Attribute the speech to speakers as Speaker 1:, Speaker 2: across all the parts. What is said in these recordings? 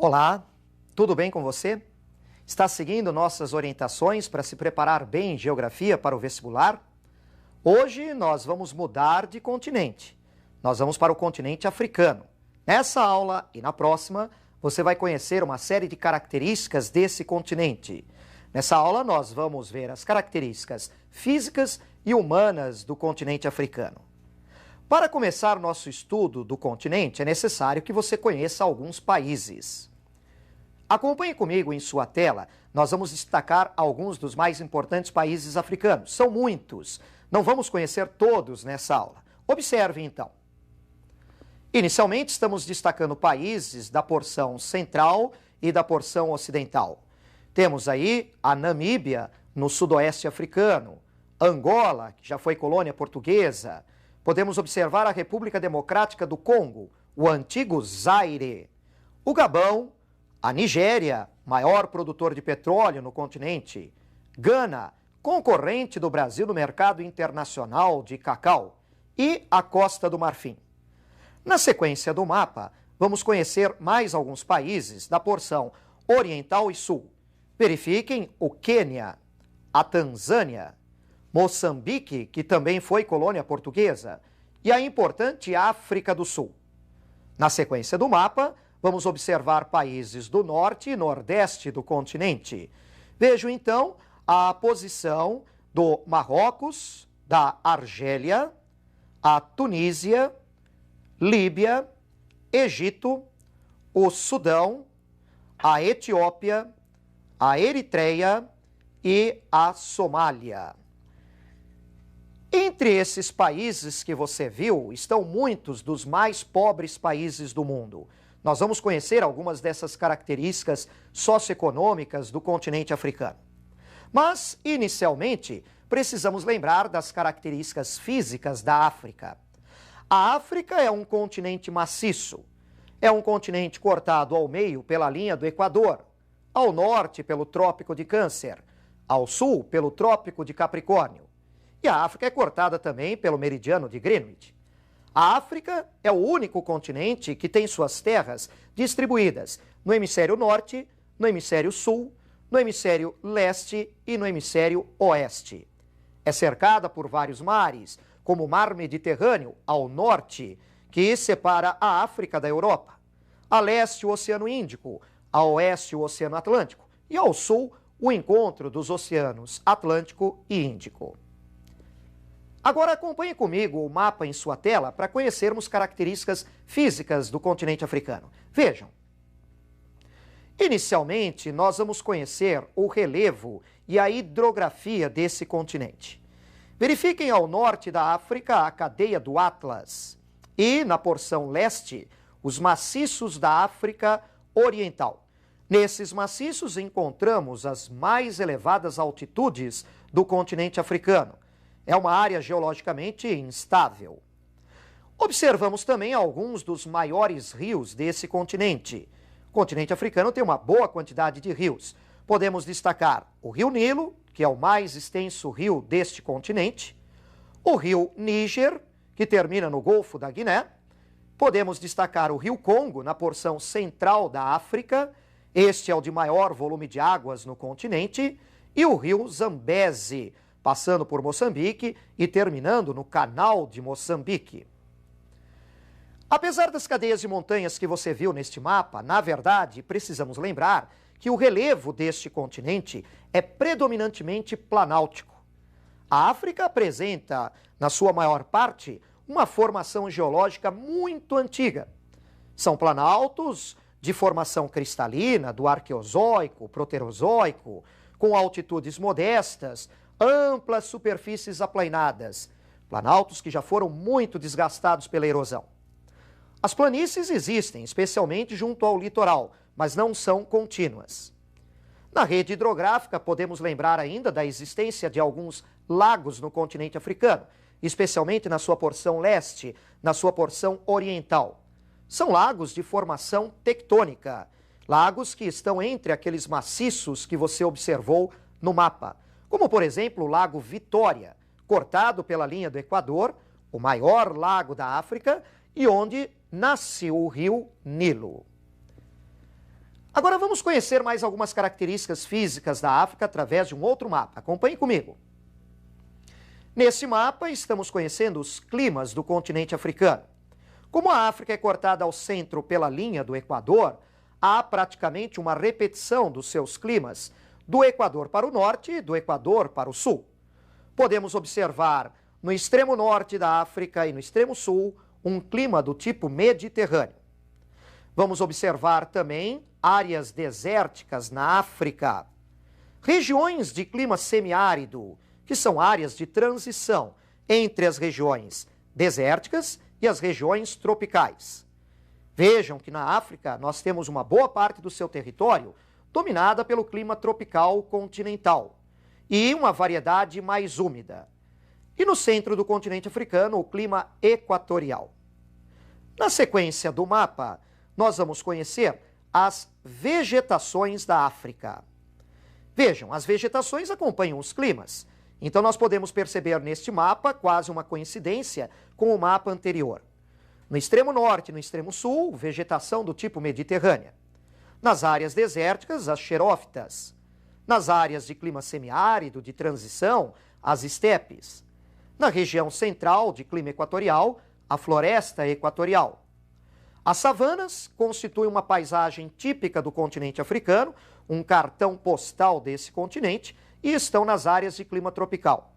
Speaker 1: Olá, tudo bem com você? Está seguindo nossas orientações para se preparar bem em geografia para o vestibular? Hoje nós vamos mudar de continente. Nós vamos para o continente africano. Nessa aula e na próxima, você vai conhecer uma série de características desse continente. Nessa aula nós vamos ver as características físicas e humanas do continente africano. Para começar nosso estudo do continente, é necessário que você conheça alguns países. Acompanhe comigo em sua tela, nós vamos destacar alguns dos mais importantes países africanos. São muitos, não vamos conhecer todos nessa aula. Observe então. Inicialmente estamos destacando países da porção central e da porção ocidental. Temos aí a Namíbia, no sudoeste africano, Angola, que já foi colônia portuguesa. Podemos observar a República Democrática do Congo, o antigo Zaire, o Gabão, a Nigéria, maior produtor de petróleo no continente, Gana, concorrente do Brasil no mercado internacional de cacau, e a Costa do Marfim. Na sequência do mapa, vamos conhecer mais alguns países da porção oriental e sul. Verifiquem o Quênia, a Tanzânia, Moçambique, que também foi colônia portuguesa, e a importante África do Sul. Na sequência do mapa, vamos observar países do norte e nordeste do continente. Vejo então a posição do Marrocos, da Argélia, a Tunísia, Líbia, Egito, o Sudão, a Etiópia, a Eritreia e a Somália. Entre esses países que você viu, estão muitos dos mais pobres países do mundo. Nós vamos conhecer algumas dessas características socioeconômicas do continente africano. Mas, inicialmente, precisamos lembrar das características físicas da África. A África é um continente maciço. É um continente cortado ao meio pela linha do Equador, ao norte pelo Trópico de Câncer, ao sul pelo Trópico de Capricórnio. E a África é cortada também pelo meridiano de Greenwich. A África é o único continente que tem suas terras distribuídas no hemisfério norte, no hemisfério sul, no hemisfério leste e no hemisfério oeste. É cercada por vários mares, como o Mar Mediterrâneo, ao norte, que separa a África da Europa. A leste, o Oceano Índico, a oeste, o Oceano Atlântico e ao sul, o encontro dos oceanos Atlântico e Índico. Agora acompanhe comigo o mapa em sua tela para conhecermos características físicas do continente africano. Vejam. Inicialmente, nós vamos conhecer o relevo e a hidrografia desse continente. Verifiquem ao norte da África a cadeia do Atlas e, na porção leste, os maciços da África Oriental. Nesses maciços encontramos as mais elevadas altitudes do continente africano. É uma área geologicamente instável. Observamos também alguns dos maiores rios desse continente. O continente africano tem uma boa quantidade de rios. Podemos destacar o Rio Nilo, que é o mais extenso rio deste continente, o Rio Níger, que termina no Golfo da Guiné. Podemos destacar o Rio Congo, na porção central da África. Este é o de maior volume de águas no continente. E o Rio Zambeze, passando por Moçambique e terminando no Canal de Moçambique. Apesar das cadeias de montanhas que você viu neste mapa, na verdade, precisamos lembrar que o relevo deste continente é predominantemente planáltico. A África apresenta, na sua maior parte, uma formação geológica muito antiga. São planaltos de formação cristalina, do Arqueozoico, Proterozoico, com altitudes modestas, amplas superfícies aplainadas, planaltos que já foram muito desgastados pela erosão. As planícies existem, especialmente junto ao litoral, mas não são contínuas. Na rede hidrográfica, podemos lembrar ainda da existência de alguns lagos no continente africano, especialmente na sua porção leste, na sua porção oriental. São lagos de formação tectônica, lagos que estão entre aqueles maciços que você observou no mapa, como, por exemplo, o Lago Vitória, cortado pela linha do Equador, o maior lago da África e onde nasce o rio Nilo. Agora vamos conhecer mais algumas características físicas da África através de um outro mapa. Acompanhe comigo. Nesse mapa estamos conhecendo os climas do continente africano. Como a África é cortada ao centro pela linha do Equador, há praticamente uma repetição dos seus climas do Equador para o norte e do Equador para o sul. Podemos observar no extremo norte da África e no extremo sul um clima do tipo mediterrâneo. Vamos observar também áreas desérticas na África, regiões de clima semiárido, que são áreas de transição entre as regiões desérticas e as regiões tropicais. Vejam que na África nós temos uma boa parte do seu território dominada pelo clima tropical continental e uma variedade mais úmida. E no centro do continente africano, o clima equatorial. Na sequência do mapa, nós vamos conhecer as vegetações da África. Vejam, as vegetações acompanham os climas. Então nós podemos perceber neste mapa quase uma coincidência com o mapa anterior. No extremo norte e no extremo sul, vegetação do tipo mediterrânea. Nas áreas desérticas, as xerófitas. Nas áreas de clima semiárido, de transição, as estepes. Na região central, de clima equatorial, a floresta equatorial. As savanas constituem uma paisagem típica do continente africano, um cartão postal desse continente, e estão nas áreas de clima tropical.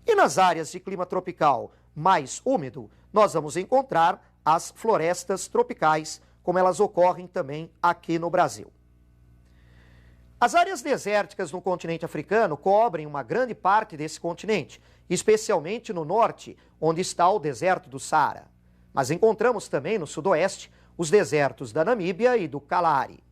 Speaker 1: E nas áreas de clima tropical mais úmido, nós vamos encontrar as florestas tropicais, como elas ocorrem também aqui no Brasil. As áreas desérticas no continente africano cobrem uma grande parte desse continente, especialmente no norte, onde está o deserto do Saara. Mas encontramos também no sudoeste os desertos da Namíbia e do Kalahari.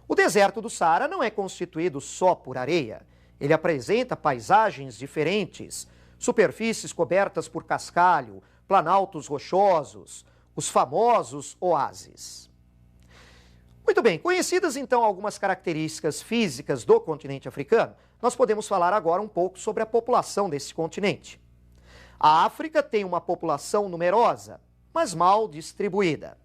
Speaker 1: O deserto do Saara não é constituído só por areia. Ele apresenta paisagens diferentes, superfícies cobertas por cascalho, planaltos rochosos, os famosos oásis. Muito bem, conhecidas então algumas características físicas do continente africano, nós podemos falar agora um pouco sobre a população desse continente. A África tem uma população numerosa, mas mal distribuída.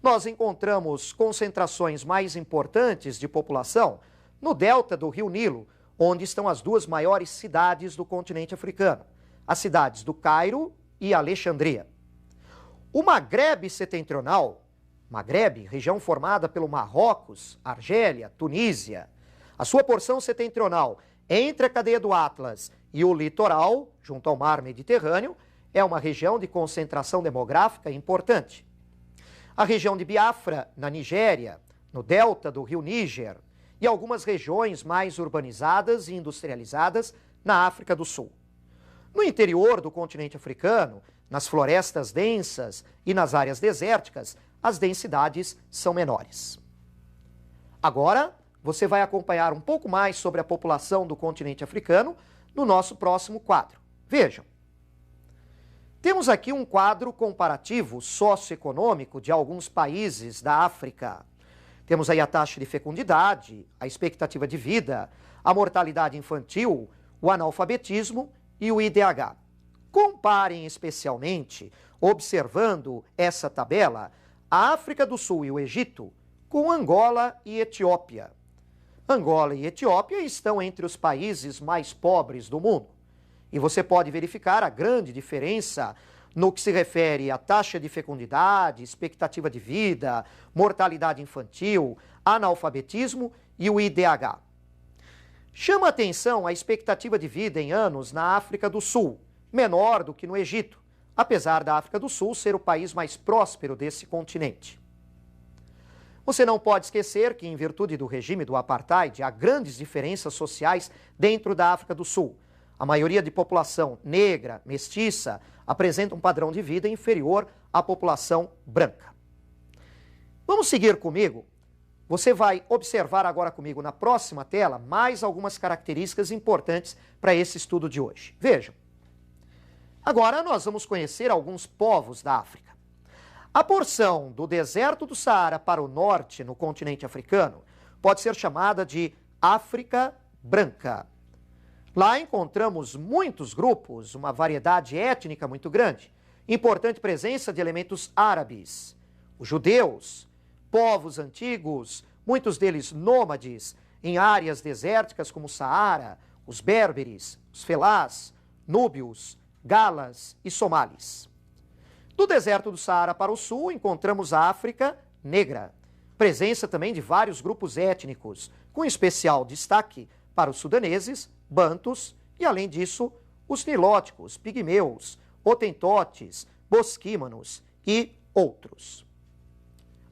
Speaker 1: Nós encontramos concentrações mais importantes de população no delta do Rio Nilo, onde estão as duas maiores cidades do continente africano, as cidades do Cairo e Alexandria. O Maghreb setentrional, Maghreb, região formada pelo Marrocos, Argélia, Tunísia, a sua porção setentrional entre a cadeia do Atlas e o litoral, junto ao mar Mediterrâneo, é uma região de concentração demográfica importante. A região de Biafra, na Nigéria, no delta do rio Níger, e algumas regiões mais urbanizadas e industrializadas na África do Sul. No interior do continente africano, nas florestas densas e nas áreas desérticas, as densidades são menores. Agora, você vai acompanhar um pouco mais sobre a população do continente africano no nosso próximo quadro. Vejam. Temos aqui um quadro comparativo socioeconômico de alguns países da África. Temos aí a taxa de fecundidade, a expectativa de vida, a mortalidade infantil, o analfabetismo e o IDH. Comparem especialmente, observando essa tabela, a África do Sul e o Egito com Angola e Etiópia. Angola e Etiópia estão entre os países mais pobres do mundo. E você pode verificar a grande diferença no que se refere à taxa de fecundidade, expectativa de vida, mortalidade infantil, analfabetismo e o IDH. Chama a atenção a expectativa de vida em anos na África do Sul, menor do que no Egito, apesar da África do Sul ser o país mais próspero desse continente. Você não pode esquecer que, em virtude do regime do apartheid, há grandes diferenças sociais dentro da África do Sul. A maioria de população negra, mestiça, apresenta um padrão de vida inferior à população branca. Vamos seguir comigo? Você vai observar agora comigo na próxima tela mais algumas características importantes para esse estudo de hoje. Vejam. Agora nós vamos conhecer alguns povos da África. A porção do deserto do Saara para o norte, no continente africano, pode ser chamada de África Branca. Lá encontramos muitos grupos, uma variedade étnica muito grande, importante presença de elementos árabes, os judeus, povos antigos, muitos deles nômades em áreas desérticas como o Saara, os berberes, os felás, núbios, galas e somalis. Do deserto do Saara para o sul, encontramos a África negra, presença também de vários grupos étnicos, com especial destaque para os sudaneses, bantus e, além disso, os nilóticos, pigmeus, hotentotes, bosquímanos e outros.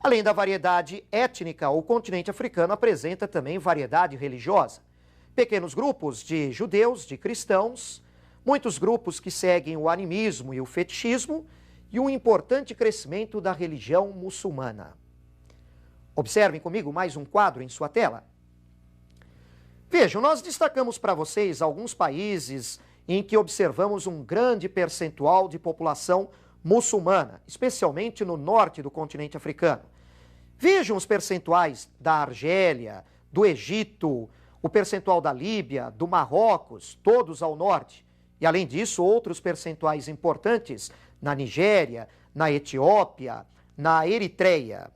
Speaker 1: Além da variedade étnica, o continente africano apresenta também variedade religiosa. Pequenos grupos de judeus, de cristãos, muitos grupos que seguem o animismo e o fetichismo e um importante crescimento da religião muçulmana. Observem comigo mais um quadro em sua tela. Vejam, nós destacamos para vocês alguns países em que observamos um grande percentual de população muçulmana, especialmente no norte do continente africano. Vejam os percentuais da Argélia, do Egito, o percentual da Líbia, do Marrocos, todos ao norte. E, além disso, outros percentuais importantes na Nigéria, na Etiópia, na Eritreia.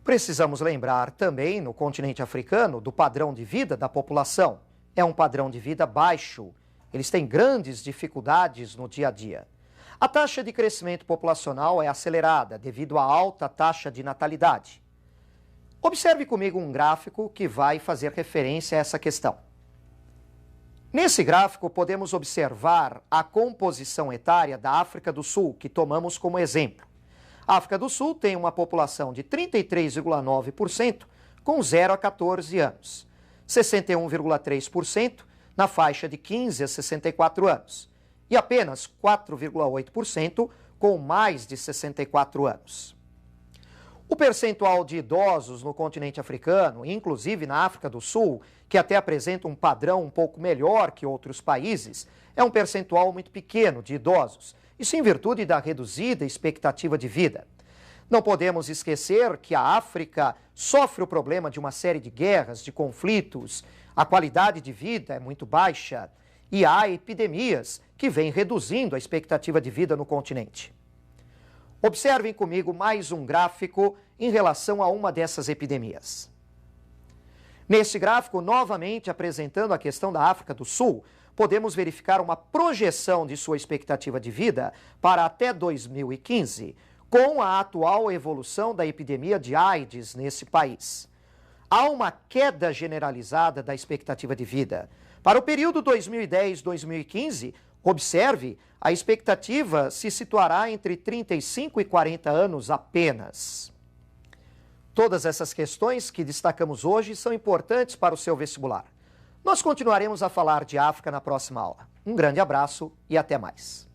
Speaker 1: Precisamos lembrar também, no continente africano, do padrão de vida da população. É um padrão de vida baixo. Eles têm grandes dificuldades no dia a dia. A taxa de crescimento populacional é acelerada devido à alta taxa de natalidade. Observe comigo um gráfico que vai fazer referência a essa questão. Nesse gráfico, podemos observar a composição etária da África do Sul, que tomamos como exemplo. A África do Sul tem uma população de 33,9% com 0 a 14 anos, 61,3% na faixa de 15 a 64 anos e apenas 4,8% com mais de 64 anos. O percentual de idosos no continente africano, inclusive na África do Sul, que até apresenta um padrão um pouco melhor que outros países, é um percentual muito pequeno de idosos, isso em virtude da reduzida expectativa de vida. Não podemos esquecer que a África sofre o problema de uma série de guerras, de conflitos, a qualidade de vida é muito baixa e há epidemias que vêm reduzindo a expectativa de vida no continente. Observem comigo mais um gráfico em relação a uma dessas epidemias. Neste gráfico, novamente apresentando a questão da África do Sul, podemos verificar uma projeção de sua expectativa de vida para até 2015, com a atual evolução da epidemia de AIDS nesse país. Há uma queda generalizada da expectativa de vida. Para o período 2010-2015, observe, a expectativa se situará entre 35 e 40 anos apenas. Todas essas questões que destacamos hoje são importantes para o seu vestibular. Nós continuaremos a falar de África na próxima aula. Um grande abraço e até mais.